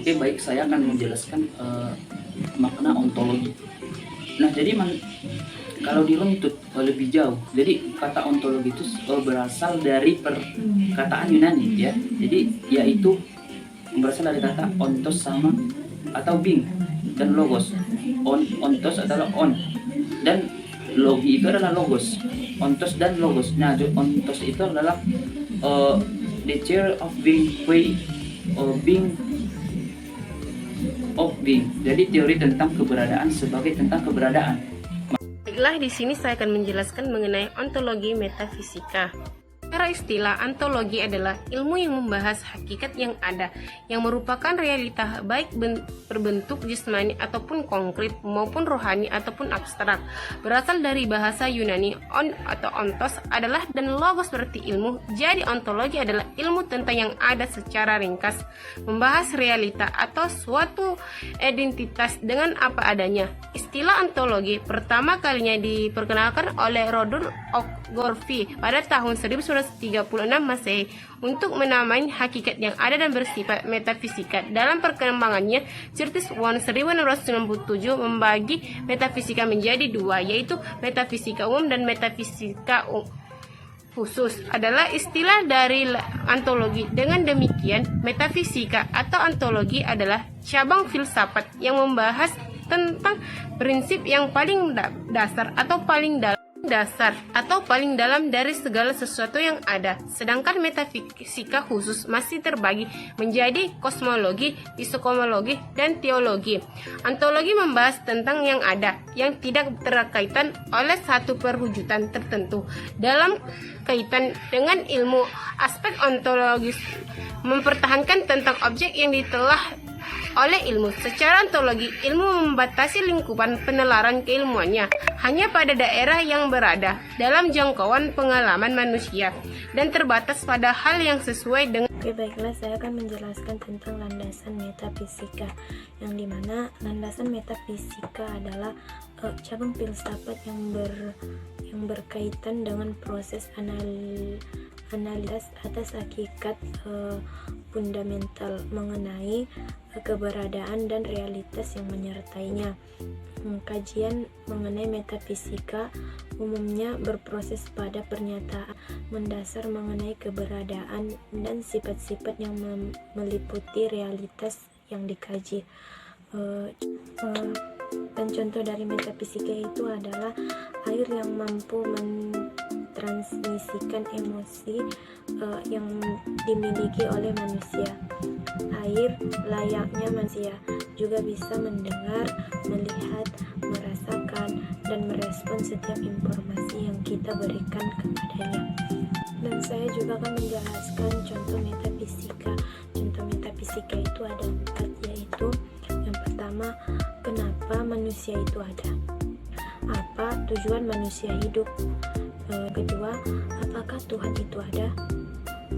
Oke, baik, saya akan menjelaskan makna ontologi. Nah, jadi kalau diruntut lebih jauh, jadi kata ontologi itu berasal dari perkataan Yunani ya. Jadi yaitu berasal dari kata ontos sama atau being dan logos. Ontos adalah on dan logi itu adalah logos. Ontos dan logos. Nah, ontos itu adalah the chair of being, way of being. Jadi teori tentang keberadaan sebagai tentang keberadaan. Baiklah, di sini saya akan menjelaskan mengenai ontologi metafisika. Secara istilah, ontologi adalah ilmu yang membahas hakikat yang ada, yang merupakan realita baik berbentuk jasmani ataupun konkret, maupun rohani ataupun abstrak. Berasal dari bahasa Yunani, on atau ontos adalah dan logos berarti ilmu. Jadi ontologi adalah ilmu tentang yang ada secara ringkas, membahas realita atau suatu identitas dengan apa adanya. Istilah ontologi pertama kalinya diperkenalkan oleh Rodolphe Gorky pada tahun 1936 Masehi untuk menamai hakikat yang ada dan bersifat metafisika. Dalam perkembangannya, Curtis Warren 1997 membagi metafisika menjadi dua, yaitu metafisika umum dan metafisika khusus adalah istilah dari ontologi. Dengan demikian, metafisika atau ontologi adalah cabang filsafat yang membahas tentang prinsip yang paling dasar atau paling dalam dari segala sesuatu yang ada. Sedangkan metafisika khusus masih terbagi menjadi kosmologi, psikologi, dan teologi. Ontologi membahas tentang yang ada, yang tidak terkaitan oleh satu perwujudan tertentu. Dalam kaitan dengan ilmu, aspek ontologis mempertahankan tentang objek yang ditelah oleh ilmu. Secara ontologi, ilmu membatasi lingkupan penelaran keilmuannya hanya pada daerah yang berada dalam jangkauan pengalaman manusia dan terbatas pada hal yang sesuai dengan. Oke, baiklah, saya akan menjelaskan tentang landasan metafisika, yang dimana landasan metafisika adalah cabang filsafat yang berkaitan dengan proses analisis atas hakikat fundamental mengenai keberadaan dan realitas yang menyertainya. Kajian mengenai metafisika umumnya berproses pada pernyataan mendasar mengenai keberadaan dan sifat-sifat yang meliputi realitas yang dikaji. Dan contoh dari metafisika itu adalah air yang mampu mentransmisikan emosi yang dimiliki oleh manusia. Air layaknya manusia juga bisa mendengar, melihat, merasakan, dan merespon setiap informasi yang kita berikan kepadanya. Dan saya juga akan menjelaskan contoh metafisika. Contoh metafisika itu ada 4, yaitu yang pertama, kenapa manusia itu ada? Apa tujuan manusia hidup? Kedua, apakah Tuhan itu ada?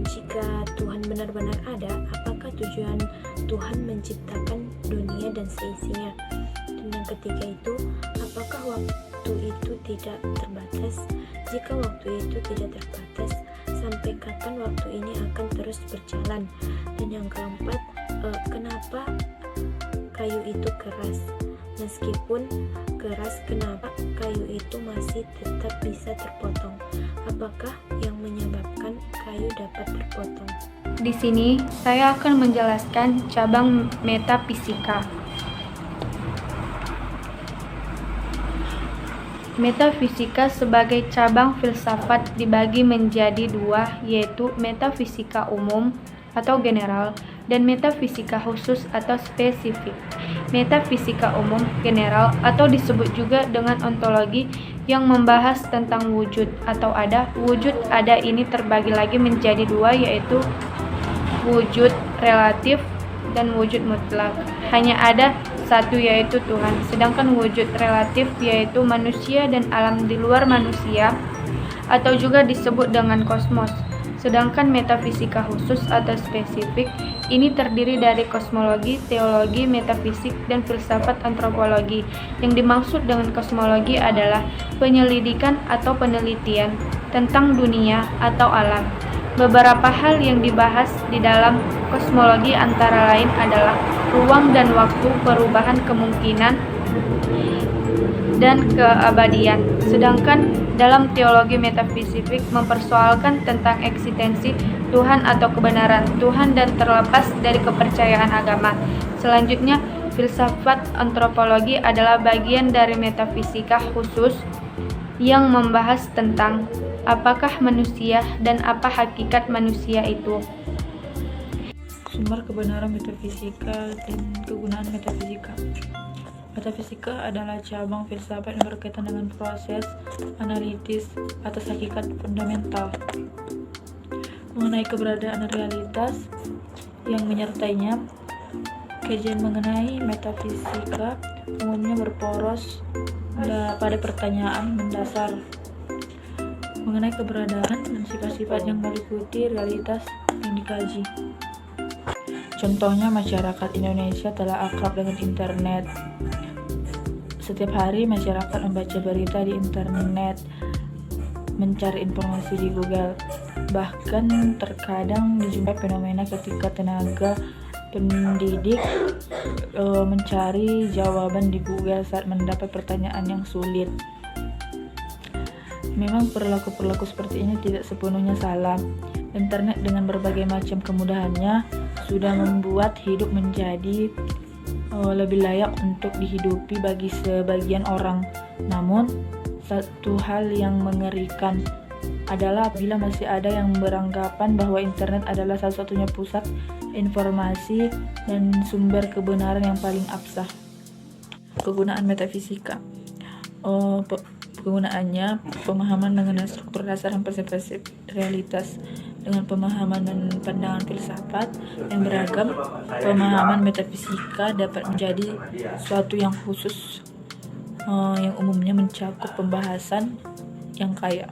Jika Tuhan benar-benar ada, apakah tujuan Tuhan menciptakan dunia dan seisinya? Dan yang ketiga itu, apakah waktu itu tidak terbatas? Jika waktu itu tidak terbatas, sampai kapan waktu ini akan terus berjalan? Dan yang keempat, kenapa kayu itu keras? Meskipun keras, kenapa kayu itu masih tetap bisa terpotong? Apakah yang menyebabkan kayu dapat terpotong? Di sini saya akan menjelaskan cabang metafisika. Metafisika sebagai cabang filsafat dibagi menjadi dua, yaitu metafisika umum atau general dan metafisika khusus atau spesifik. Metafisika umum general atau disebut juga dengan ontologi yang membahas tentang wujud atau ada. Wujud ada ini terbagi lagi menjadi dua, yaitu wujud relatif dan wujud mutlak. Hanya ada satu, yaitu Tuhan. Sedangkan wujud relatif yaitu manusia dan alam di luar manusia atau juga disebut dengan kosmos. Sedangkan metafisika khusus atau spesifik ini terdiri dari kosmologi, teologi, metafisik, dan filsafat antropologi. Yang dimaksud dengan kosmologi adalah penyelidikan atau penelitian tentang dunia atau alam. Beberapa hal yang dibahas di dalam kosmologi antara lain adalah ruang dan waktu, perubahan kemungkinan, dan keabadian. Sedangkan dalam teologi metafisik mempersoalkan tentang eksistensi Tuhan atau kebenaran Tuhan dan terlepas dari kepercayaan agama. Selanjutnya, filsafat antropologi adalah bagian dari metafisika khusus yang membahas tentang apakah manusia dan apa hakikat manusia itu. Sumber kebenaran metafisika dan kegunaan metafisika. Metafisika adalah cabang filsafat yang berkaitan dengan proses analitis atas hakikat fundamental mengenai keberadaan realitas yang menyertainya. Kajian mengenai metafisika umumnya berporos pada pertanyaan mendasar mengenai keberadaan dan sifat-sifat yang meliputi realitas yang dikaji. Contohnya, masyarakat Indonesia telah akrab dengan internet. Setiap hari masyarakat membaca berita di internet, mencari informasi di Google. Bahkan terkadang dijumpai fenomena ketika tenaga pendidik mencari jawaban di Google saat mendapat pertanyaan yang sulit. Memang perilaku seperti ini tidak sepenuhnya salah. Internet dengan berbagai macam kemudahannya sudah membuat hidup menjadi lebih layak untuk dihidupi bagi sebagian orang. Namun, satu hal yang mengerikan adalah bila masih ada yang beranggapan bahwa internet adalah satu-satunya pusat informasi dan sumber kebenaran yang paling absah. Kegunaan metafisika. Kegunaannya pemahaman mengenai struktur dasar dan persepsi realitas. Dengan pemahaman dan pandangan filsafat yang beragam, pemahaman metafisika dapat menjadi suatu yang khusus yang umumnya mencakup pembahasan yang kaya.